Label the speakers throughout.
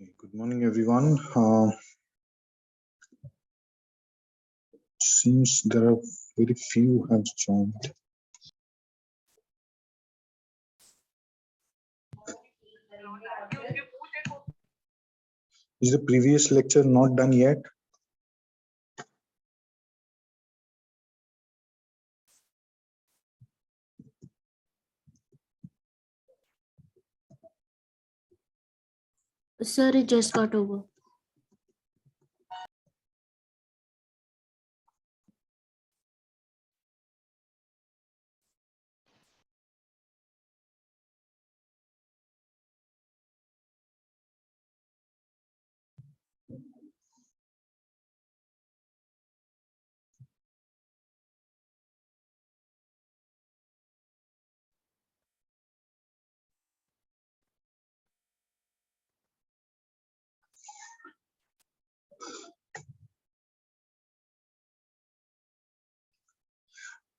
Speaker 1: Good morning, everyone. Seems there are very few have joined. Is the previous lecture not done yet?
Speaker 2: Sir, it just got over.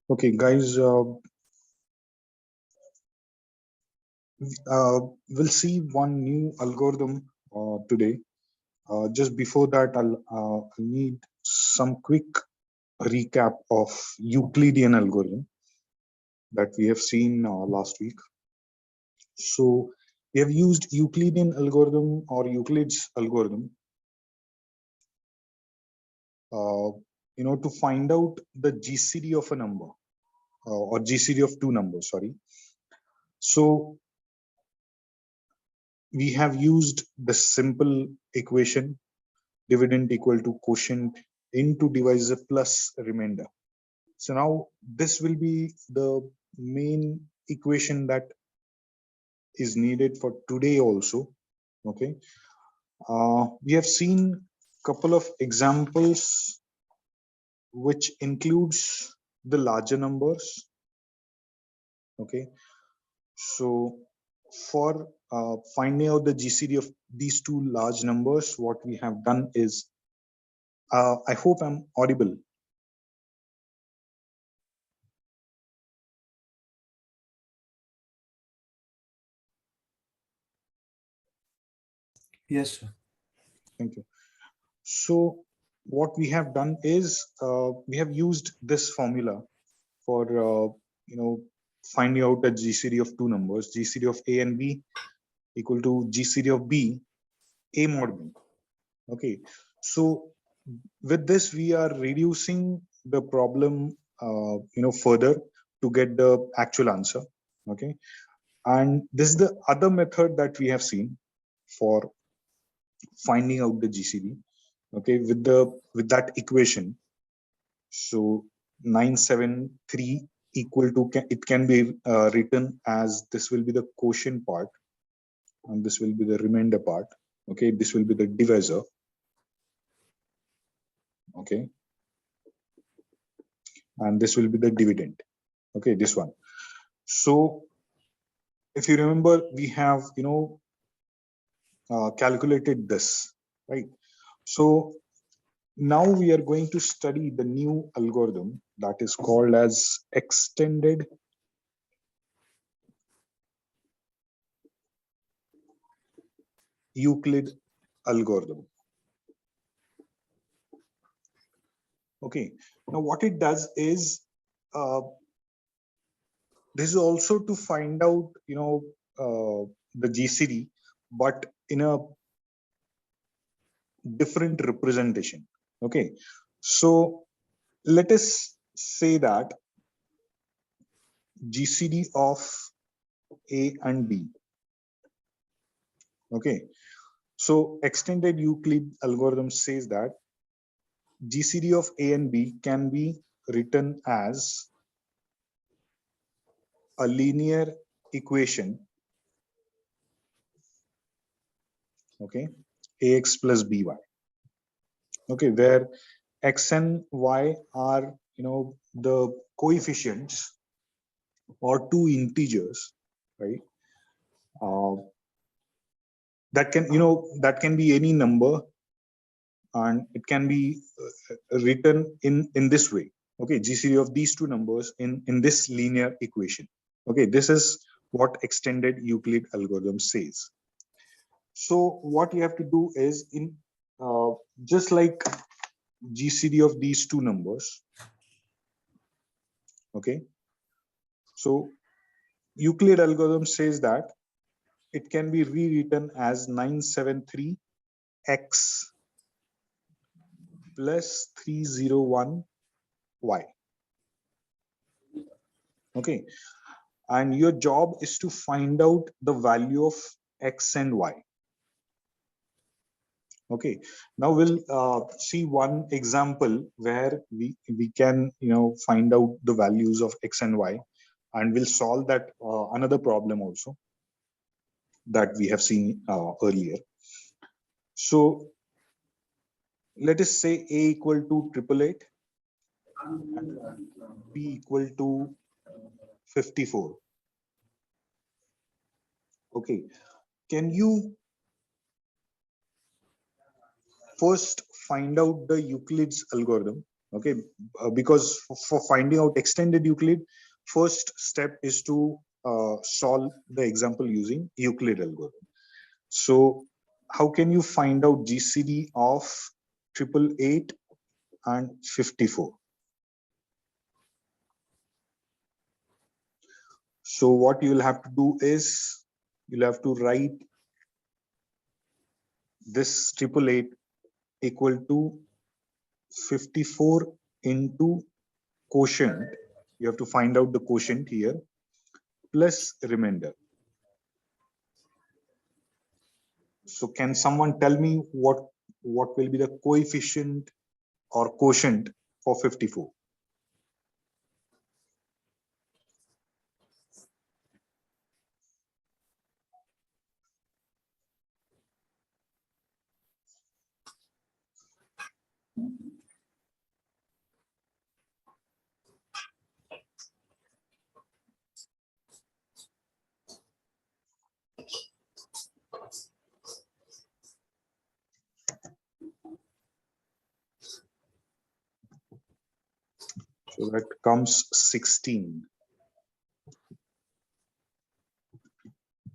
Speaker 1: Okay, guys, we'll see one new algorithm today. Just before that, I'll need some quick recap of Euclidean algorithm that we have seen last week. So we have used Euclidean algorithm or Euclid's algorithm to find out the GCD of a number or GCD of two numbers, sorry. So we have used the simple equation dividend equal to quotient into divisor plus remainder. So now this will be the main equation that is needed for today also. Okay. We have seen couple of examples which includes the larger numbers. Okay, so for finding out the GCD of these two large numbers, what we have done is, I hope I'm audible.
Speaker 3: Yes, sir.
Speaker 1: Thank you. So what we have done is we have used this formula for finding out the GCD of two numbers, GCD of A and B equal to GCD of B, A mod B. Okay, so with this we are reducing the problem further to get the actual answer. Okay, and this is the other method that we have seen for finding out the GCD. Okay, with that equation, so 973 equal to, it can be written as, this will be the quotient part and this will be the remainder part. Okay, this will be the divisor. Okay, and this will be the dividend. Okay, this one. So if you remember, we have calculated this, right? So now we are going to study the new algorithm that is called as extended Euclid algorithm. Okay, now what it does is, this is also to find out the GCD, but in a different representation. Okay, so let us say that GCD of A and B. Okay, so extended Euclid algorithm says that GCD of A and B can be written as a linear equation. Okay, AX plus BY. Okay, where X and Y are the coefficients or two integers, right? That can be any number, and it can be written in this way. Okay, GCD of these two numbers in this linear equation. Okay, this is what extended Euclid algorithm says. So what you have to do is in just like GCD of these two numbers. Okay, so Euclid algorithm says that it can be rewritten as 973x plus 301y. Okay, and your job is to find out the value of x and y. Okay, now we'll see one example where we can find out the values of x and y, and we'll solve that another problem also that we have seen earlier. So let us say a equal to 888 and b equal to 54. Okay, can you first find out the Euclid's algorithm? Okay, because for finding out extended Euclid, first step is to solve the example using Euclid algorithm. So how can you find out GCD of 888 and 54? So what you will have to do is you'll have to write this 888 equal to 54 into quotient. You have to find out the quotient here plus remainder. So can someone tell me what will be the coefficient or quotient for 54? So that comes 16.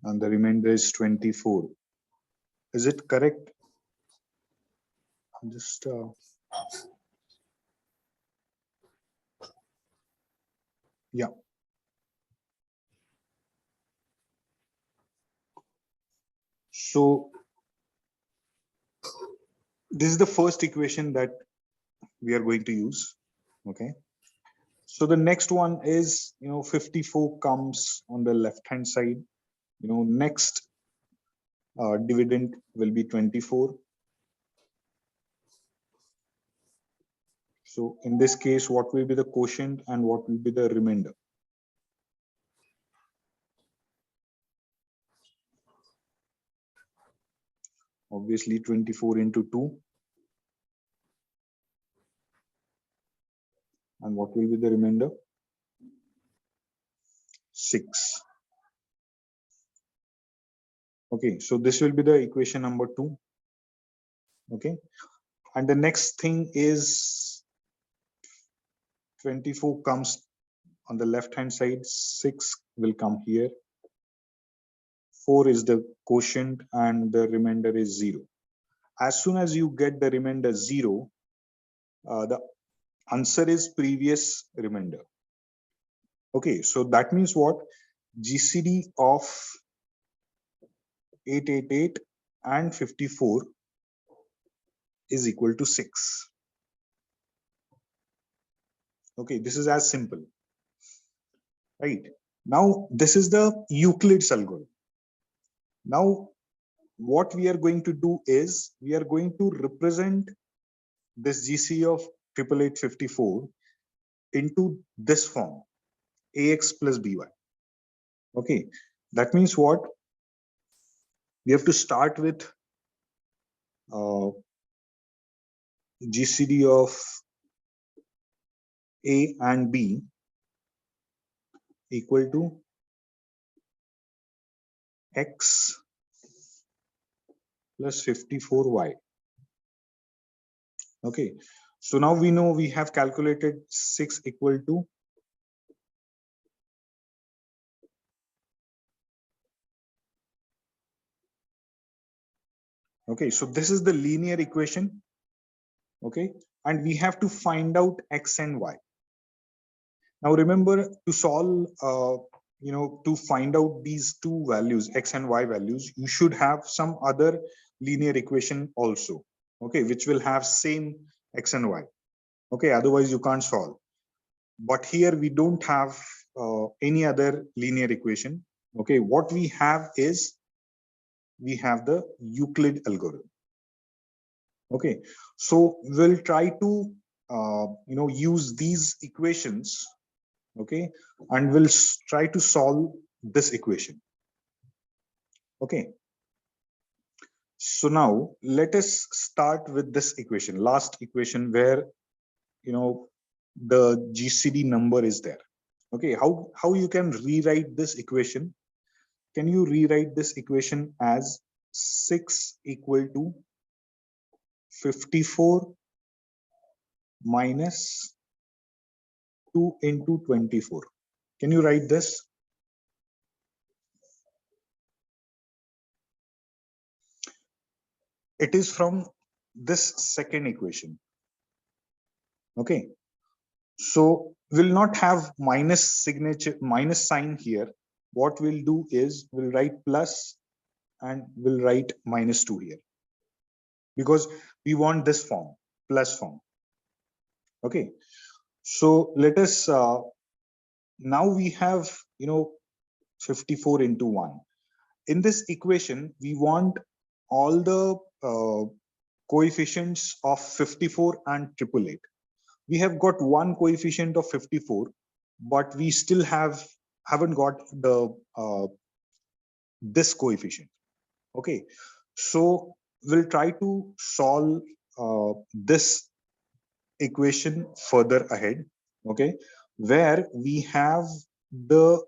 Speaker 1: And the remainder is 24. Is it correct? I'm just yeah. So this is the first equation that we are going to use. Okay. So the next one is 54 comes on the left hand side. Next dividend will be 24. So in this case, what will be the quotient and what will be the remainder? Obviously 24 into 2. And what will be the remainder? 6. Okay, so this will be the equation number 2. Okay, and the next thing is 24 comes on the left hand side, 6 will come here, 4 is the quotient, and the remainder is 0. As soon as you get the remainder 0, the answer is previous remainder. Okay, so that means what? GCD of 888 and 54 is equal to 6. Okay, this is as simple. Right. Now, this is the Euclid's algorithm. Now, what we are going to do is we are going to represent this GC of 88854 into this form, AX plus BY. Okay, that means what? We have to start with GCD of A and B equal to X plus 54Y. Okay, so now we know we have calculated 6 equal to Okay, so this is the linear equation. Okay, and we have to find out x and y. Now remember, to solve, to find out these two values, x and y values, you should have some other linear equation also, okay, which will have same x and y. Okay, otherwise you can't solve. But here we don't have any other linear equation. Okay, what we have is, we have the Euclid algorithm. Okay, so we'll try to use these equations. Okay, and we'll try to solve this equation. Okay, so now let us start with this equation, last equation, where the GCD number is there. Okay, how you can rewrite this equation? Can you rewrite this equation as 6 equal to 54 minus 2 into 24? Can you write this? It is from this second equation. Okay, so we'll not have minus sign here. What we'll do is we'll write plus and we'll write -2 here, because we want this form, plus form. Okay, so let us now we have 54 into 1. In this equation, we want all the coefficients of 54 and 888. We have got one coefficient of 54, but we still haven't got the this coefficient. Okay, so we'll try to solve this equation further ahead. Okay, where we have the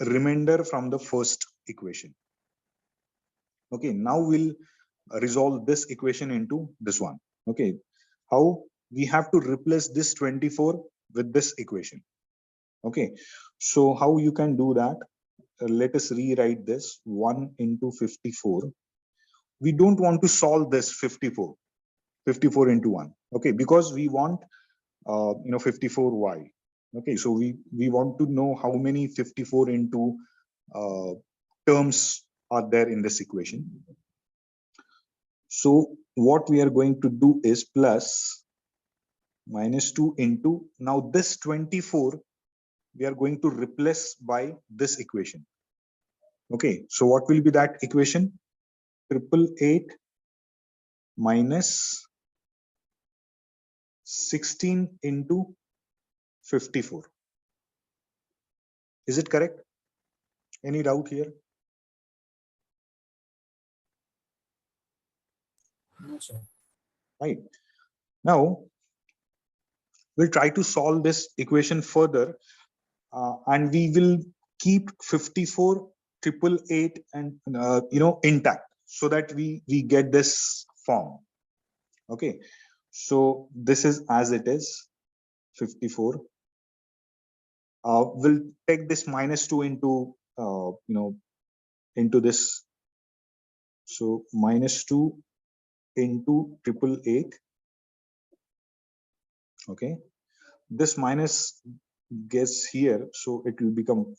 Speaker 1: remainder from the first equation. Okay, now we'll resolve this equation into this one. Okay, how we have to replace this 24 with this equation. Okay, so how you can do that? Let us rewrite this 1 into 54. We don't want to solve this 54 into 1. Okay, because we want 54y. Okay, so we want to know how many 54 into terms are there in this equation. So what we are going to do is plus -2 into, now this 24 we are going to replace by this equation. Okay, so what will be that equation? 888 minus 16 into 54. Is it correct? Any doubt here?
Speaker 2: No, sir.
Speaker 1: Right. Now we'll try to solve this equation further, and we will keep 54, 888 and intact, so that we get this form. Okay, so this is as it is, 54. We'll take this -2 into into this, so -2 into 888. Okay, this minus gets here, so it will become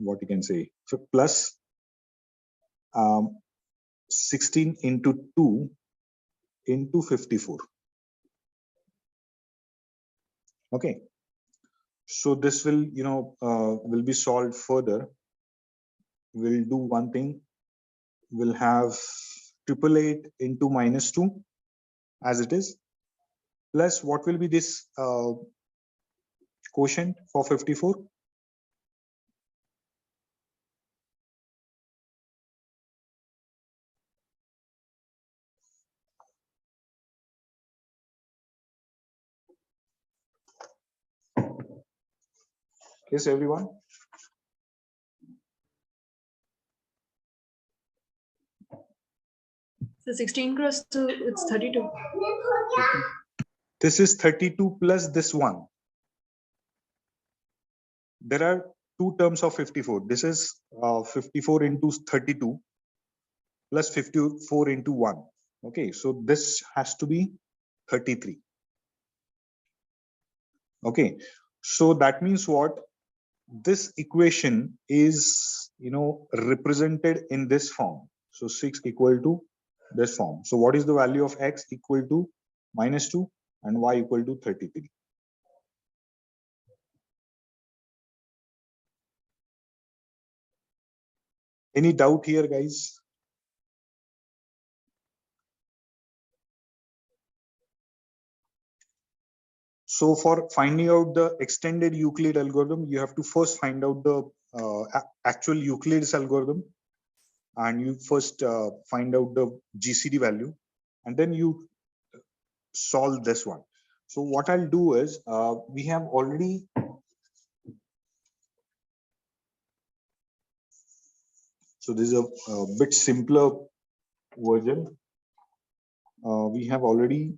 Speaker 1: what you can say, so plus 16 into 2 into 54. Okay, so this will will be solved further. We'll do one thing. We'll have 888 into -2 as it is, plus what will be this quotient for 54? Yes, everyone?
Speaker 3: So 16 cross 2, it's 32.
Speaker 1: This is 32 plus this one. There are two terms of 54. This is 54 into 32. plus 54 into 1. Okay, so this has to be 33. Okay, so that means what? This equation is, represented in this form. So 6 equal to this form. So what is the value of x? Equal to -2 and y equal to 33. Any doubt here, guys? So for finding out the extended Euclid algorithm, you have to first find out the actual Euclid's algorithm, and you first find out the GCD value, and then you solve this one. So what I'll do is, we have already, so this is a bit simpler version. We have already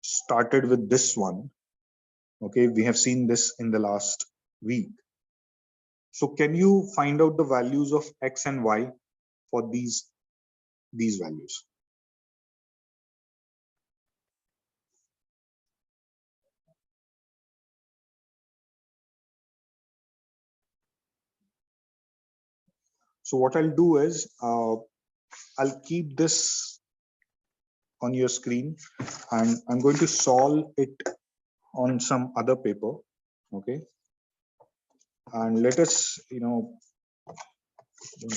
Speaker 1: started with this one. Okay, we have seen this in the last week. So can you find out the values of x and y for these values? So what I'll do is, I'll keep this on your screen, and I'm going to solve it on some other paper. Okay, and let us, don't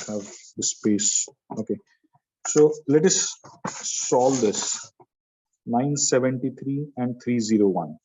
Speaker 1: have the space. Okay, so let us solve this 973 and 301.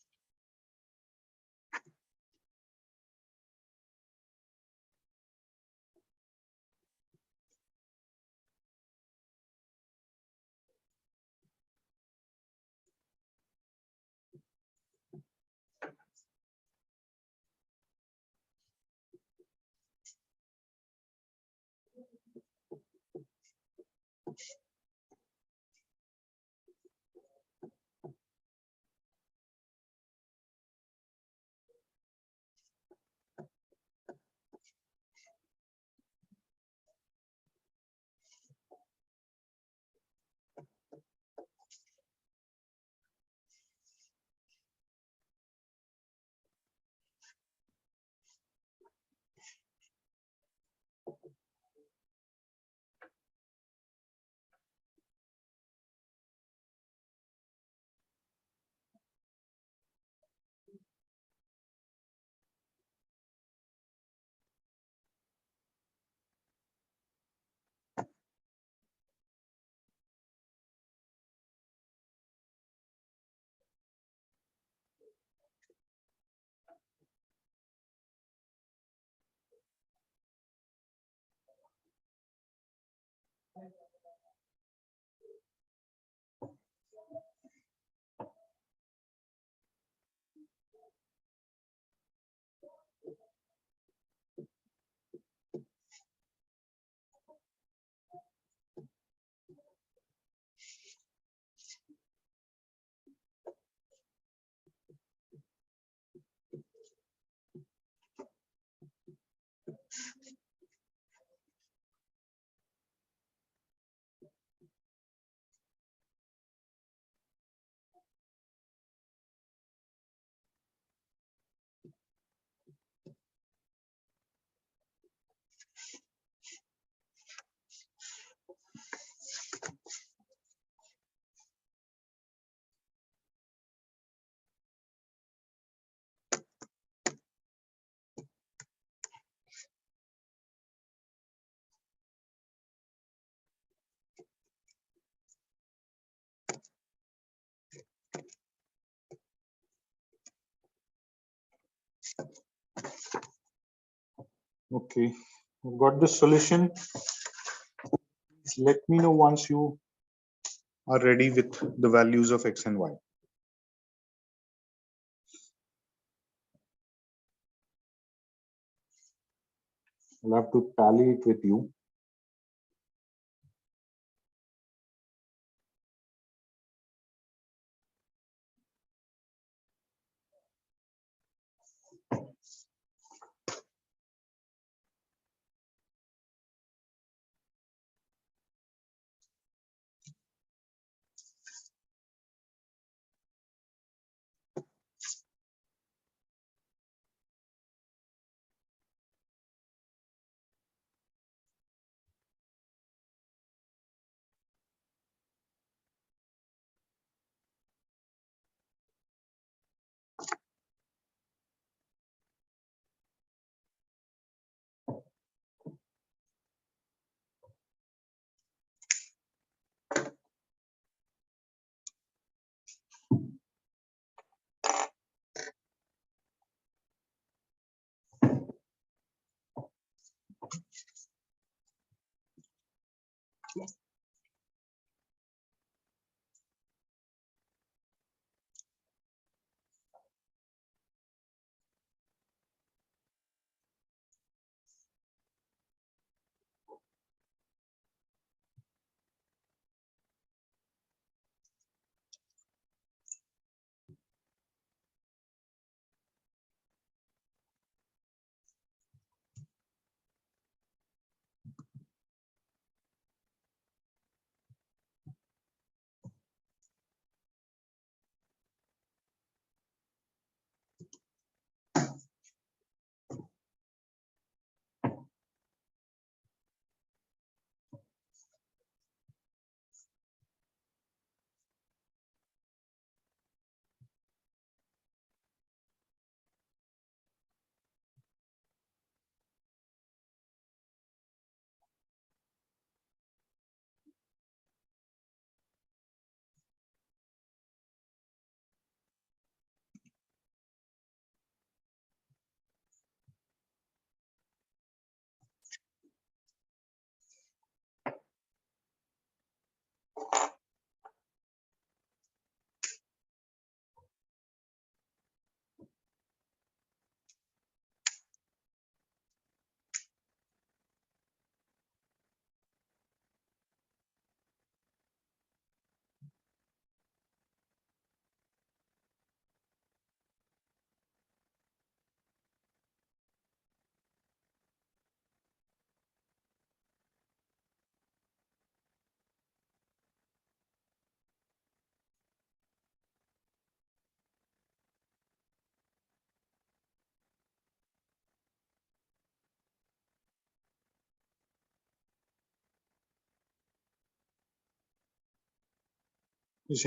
Speaker 1: Okay, I've got the solution. Please let me know once you are ready with the values of x and y. I'll have to tally it with you. If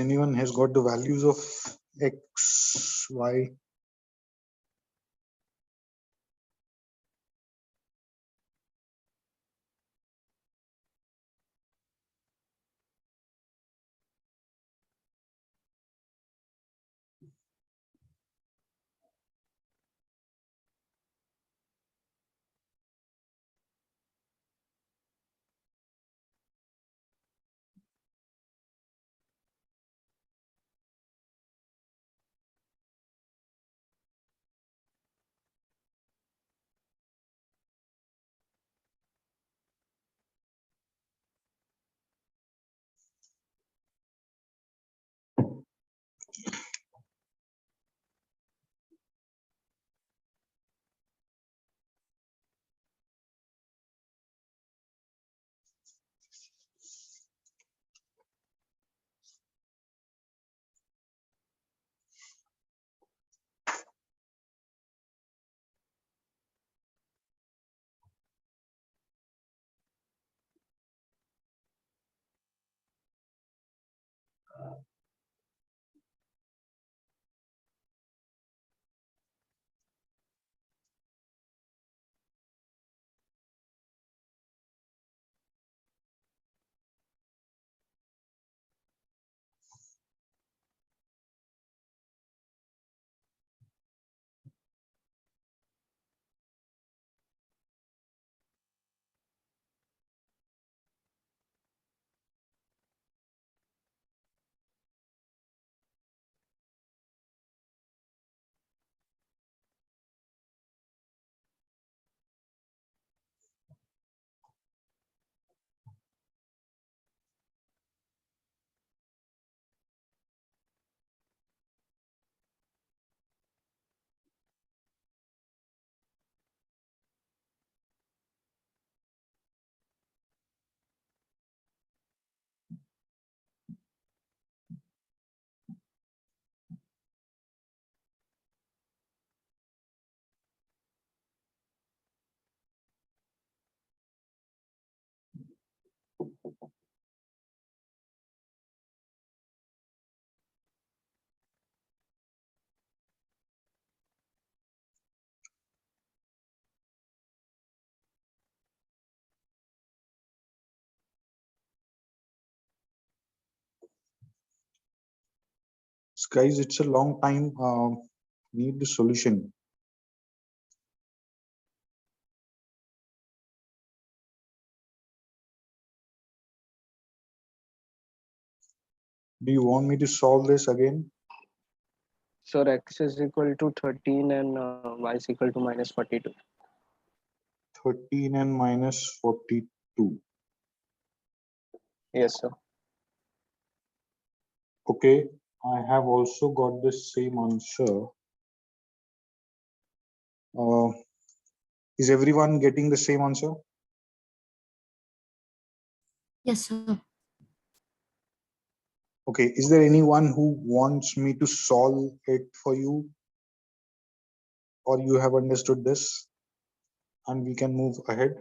Speaker 1: anyone has got the values of x, y, guys, it's a long time. Need the solution. Do you want me to solve this again?
Speaker 2: So x is equal to 13 and y is equal to minus 42.
Speaker 1: 13 and minus 42.
Speaker 2: Yes, sir.
Speaker 1: Okay, I have also got the same answer. Is everyone getting the same answer?
Speaker 4: Yes, sir.
Speaker 1: Okay, is there anyone who wants me to solve it for you? Or you have understood this and we can move ahead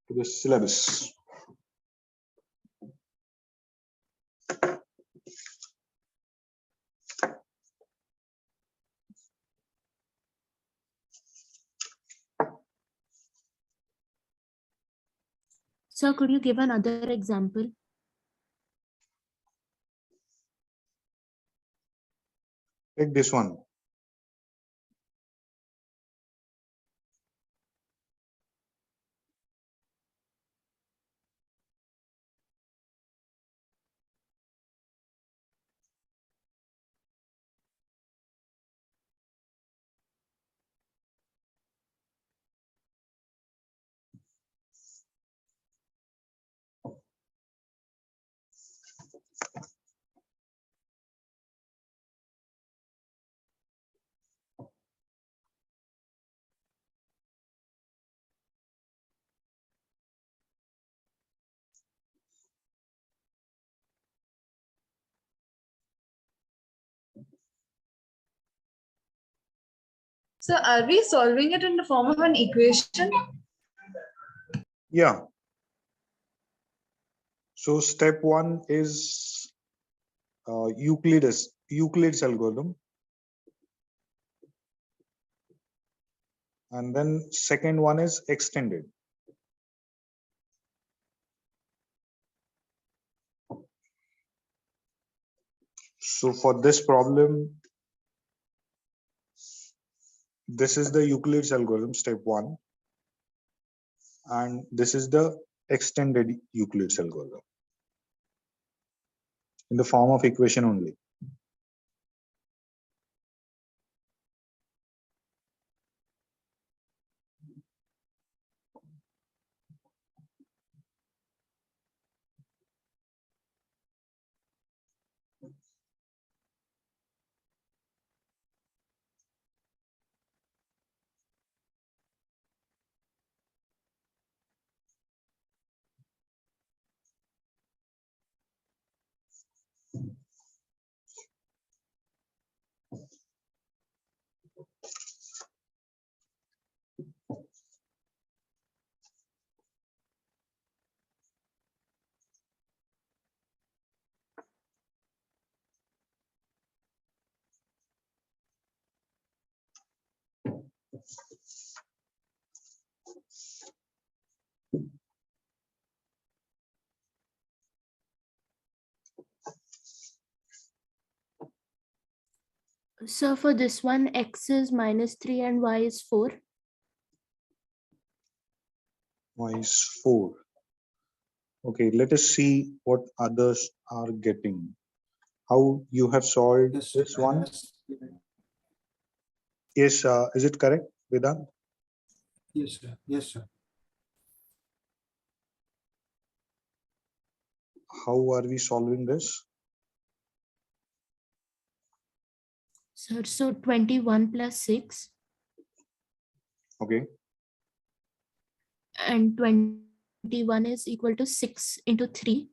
Speaker 1: to the syllabus.
Speaker 4: Sir, could you give another example?
Speaker 1: Take this one.
Speaker 3: So are we solving it in the form of an equation?
Speaker 1: Yeah. So step one is Euclid's algorithm. And then second one is extended. So for this problem, this is the Euclid's algorithm, step one. And this is the extended Euclid's algorithm in the form of equation only.
Speaker 4: Sir, for this one, x is minus 3 and y is 4.
Speaker 1: Y is 4. Okay, let us see what others are getting. How you have solved this one? Yes, is it correct, Vedant?
Speaker 5: Yes, sir. Yes, sir.
Speaker 1: How are we solving this?
Speaker 4: Sir, so 21 plus 6
Speaker 1: Okay,
Speaker 4: and 21 is equal to 6 into 3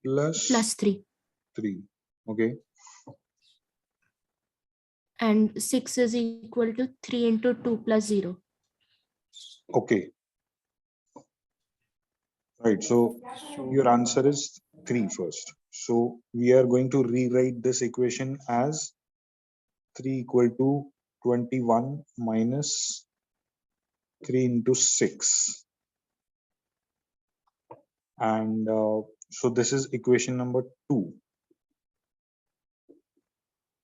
Speaker 4: plus 3.
Speaker 1: 3. Okay,
Speaker 4: And 6 is equal to 3 into 2 plus 0.
Speaker 1: okay. Right, so your answer is 3 first. So we are going to rewrite this equation as 3 equal to 21 minus 3 into 6. And so this is equation number 2.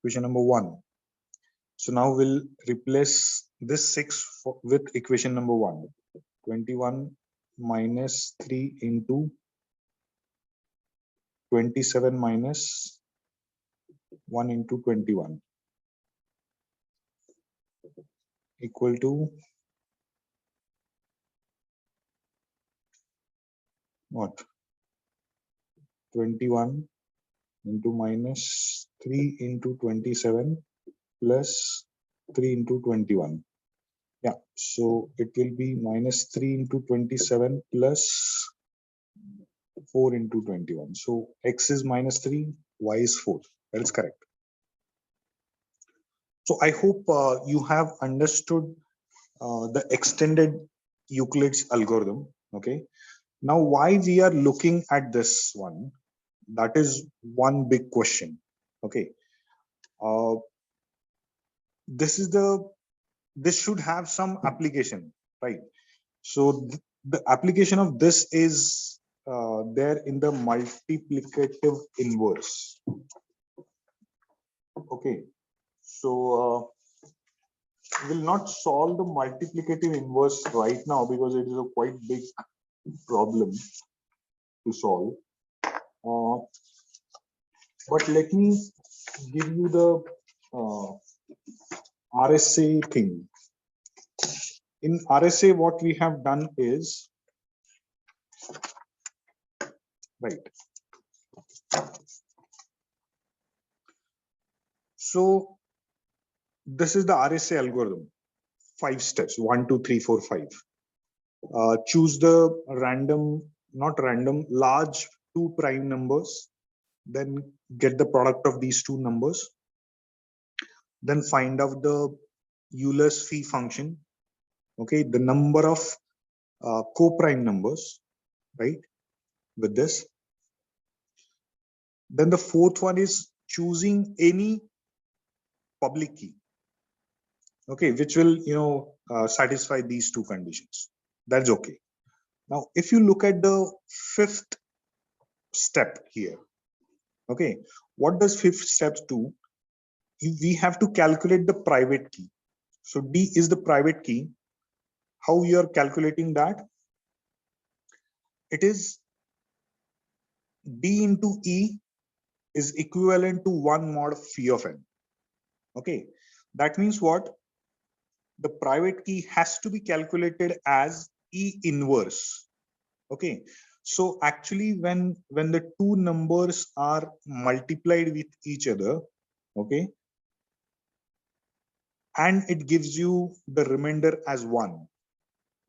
Speaker 1: Equation number 1. So now we'll replace this 6 with equation number 1. 21 minus 3 into 27 minus 1 into 21 equal to what? 21 into minus 3 into 27 plus 3 into 21. Yeah, so it will be minus 3 into 27 plus 4 into 21. So x is minus 3, y is 4. That is correct. So I hope you have understood the extended Euclid's algorithm. Okay. Now, why we are looking at this one? That is one big question. Okay. This should have some application, right? So the application of this is there in the multiplicative inverse. Okay. So we'll not solve the multiplicative inverse right now because it is a quite big problem to solve. But let me give you the RSA thing. In RSA, what we have done is, right. So this is the RSA algorithm. 5 steps, 1, 2, 3, 4, 5. Choose the large 2 prime numbers, then get the product of these 2 numbers, then find out the Euler's phi function, okay, the number of co-prime numbers, right, with this. Then the fourth one is choosing any public key, okay, which will, satisfy these 2 conditions. That's okay. Now, if you look at the 5th step here, okay, what does 5th step do? We have to calculate the private key. So D is the private key. How you are calculating that? It is D into E is equivalent to 1 mod phi of n. Okay, that means what? The private key has to be calculated as E inverse. Okay, so actually when the 2 numbers are multiplied with each other, okay, and it gives you the remainder as 1,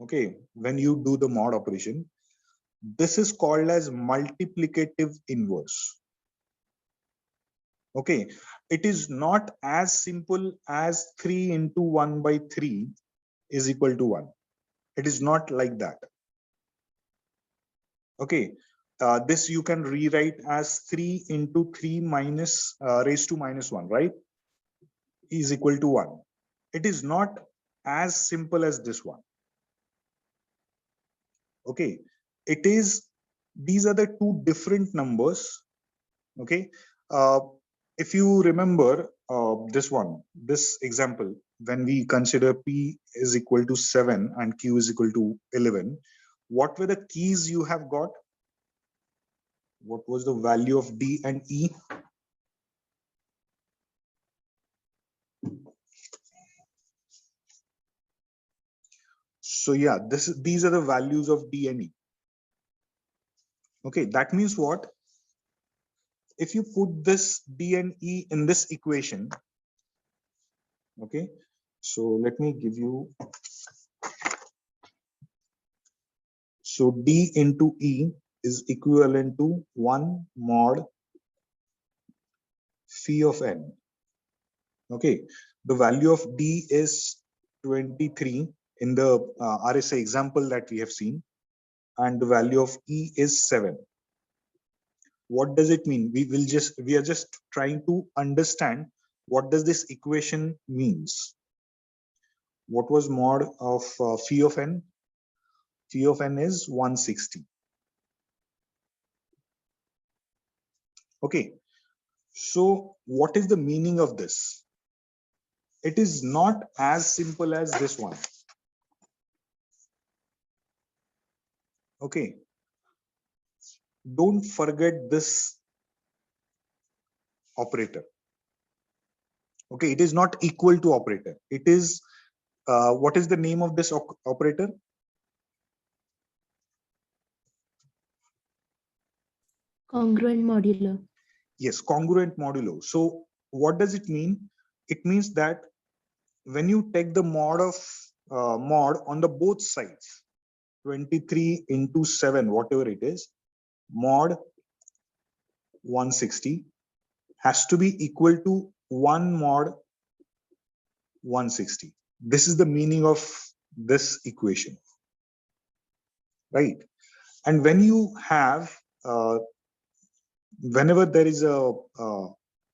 Speaker 1: okay, when you do the mod operation, this is called as multiplicative inverse. Okay, it is not as simple as 3 into 1 by 3 is equal to 1. It is not like that. Okay, this you can rewrite as 3 into 3 minus raised to minus 1, right, is equal to 1. It is not as simple as this one. Okay, it is, these are the 2 different numbers. Okay, if you remember this example, when we consider P is equal to 7 and Q is equal to 11, what were the keys you have got? What was the value of D and E? So yeah, these are the values of D and E. Okay, that means what? If you put this D and E in this equation, okay, so let me give you, so D into E is equivalent to 1 mod phi of n. Okay, the value of D is 23 in the RSA example that we have seen, and the value of E is 7. What does it mean? We are just trying to understand what does this equation means. What was mod of phi of n? Phi of n is 160. Okay, so what is the meaning of this? It is not as simple as this one. Okay, don't forget this operator. Okay, it is not equal to operator. It is, what is the name of this operator?
Speaker 4: Congruent modulo.
Speaker 1: Yes, congruent modulo. So what does it mean? It means that when you take the mod of mod on the both sides, 23 into 7, whatever it is, mod 160 has to be equal to 1 mod 160. This is the meaning of this equation, right? And when you have, whenever there is a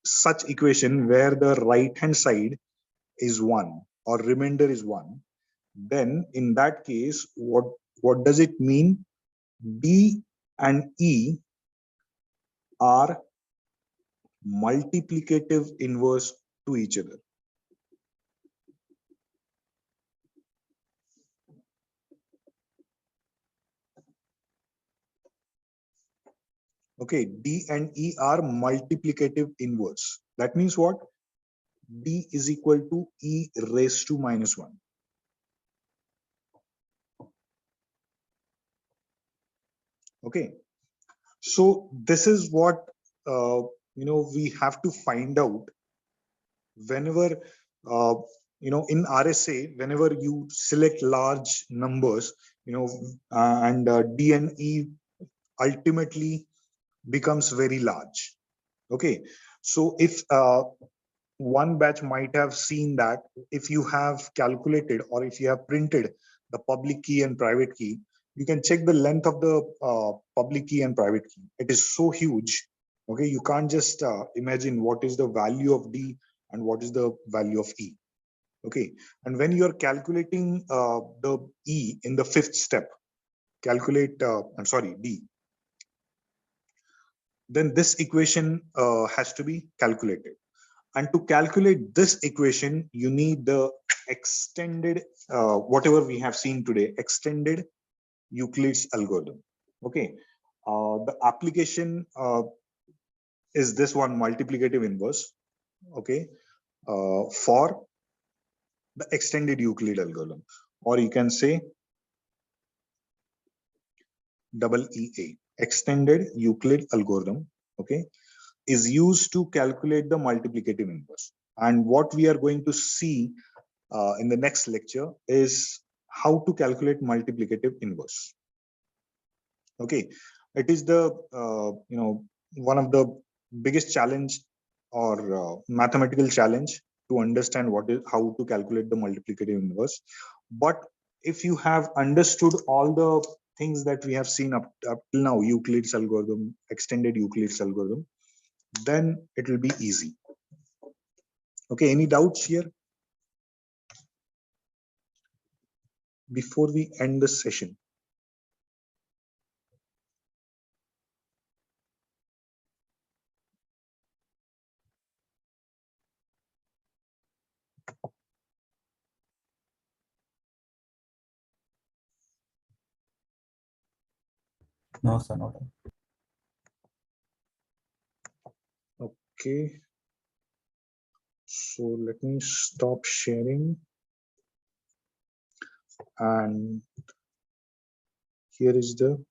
Speaker 1: such equation where the right hand side is 1 or remainder is 1, then in that case, what does it mean? D and E are multiplicative inverse to each other. Okay, D and E are multiplicative inverse. That means what? D is equal to E raised to minus 1. Okay, so this is what we have to find out whenever in RSA, whenever you select large numbers, and D and E ultimately becomes very large. Okay, so if one batch might have seen that if you have calculated or if you have printed the public key and private key, you can check the length of the public key and private key. It is so huge. Okay, you can't just imagine what is the value of D and what is the value of E. Okay, and when you are calculating the E in the fifth step, calculate, D, then this equation has to be calculated. And to calculate this equation, you need the extended, whatever we have seen today, extended Euclid's algorithm. Okay, the application is this one, multiplicative inverse. Okay, for the extended Euclid algorithm, or you can say double EA, extended Euclid algorithm. Okay, is used to calculate the multiplicative inverse. And what we are going to see in the next lecture is how to calculate multiplicative inverse. Okay, it is the one of the biggest challenge or mathematical challenge to understand how to calculate the multiplicative inverse. But if you have understood all the things that we have seen up till now, Euclid's algorithm, extended Euclid's algorithm, then it will be easy. Okay, any doubts here before we end the session?
Speaker 5: No, sir, not.
Speaker 1: Okay, so let me stop sharing, and here is the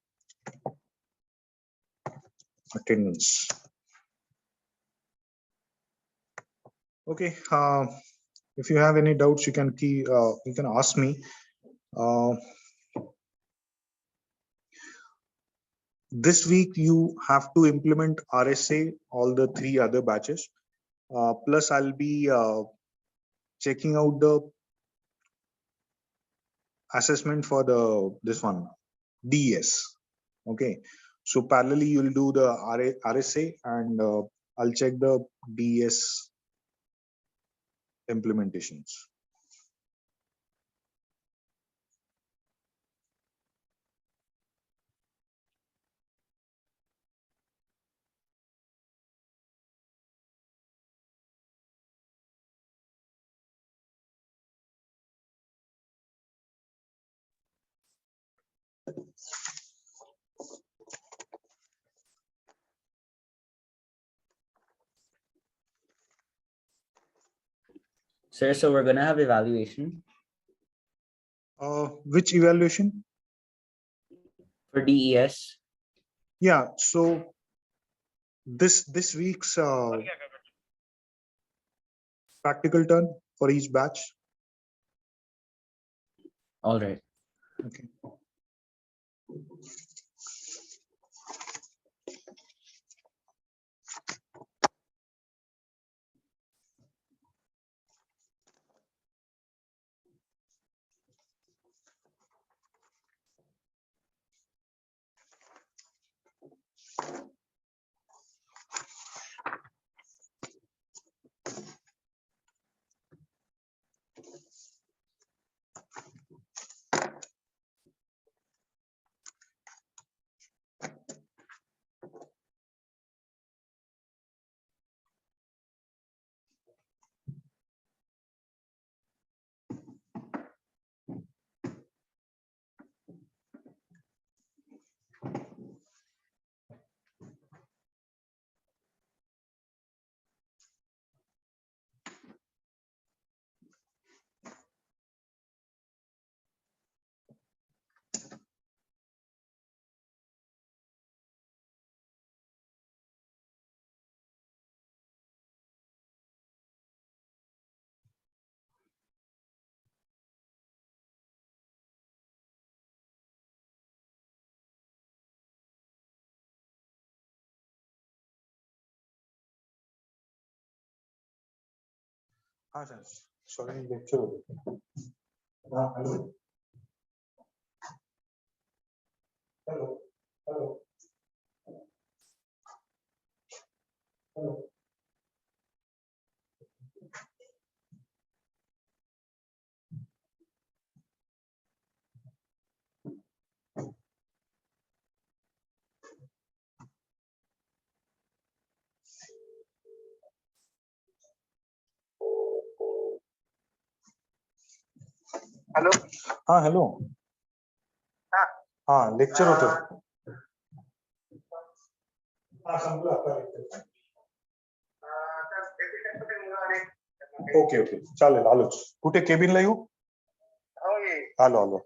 Speaker 1: attendance. Okay, if you have any doubts, you can ask me. This week you have to implement RSA, all the 3 other batches. Plus, I'll be checking out the assessment for this one, DES. Okay, so parallelly you'll do the RSA, and I'll check the DES implementations.
Speaker 6: Sir, so we're gonna have evaluation
Speaker 1: Which evaluation?
Speaker 6: for DES.
Speaker 1: Yeah, so this week's practical turn for each batch.
Speaker 6: All right.
Speaker 1: Okay. हाँ sir, sorry, lecture हो गया। हाँ, hello. Hello. Hello. Hello.
Speaker 7: Hello.
Speaker 1: हाँ, hello.
Speaker 7: हा.
Speaker 1: हाँ, lecture होतं. हाँ, संपलं आता lecture. ओके, चालेल, आलोच. कुठे केबिनला येऊ?
Speaker 7: हो ये.
Speaker 1: आलो.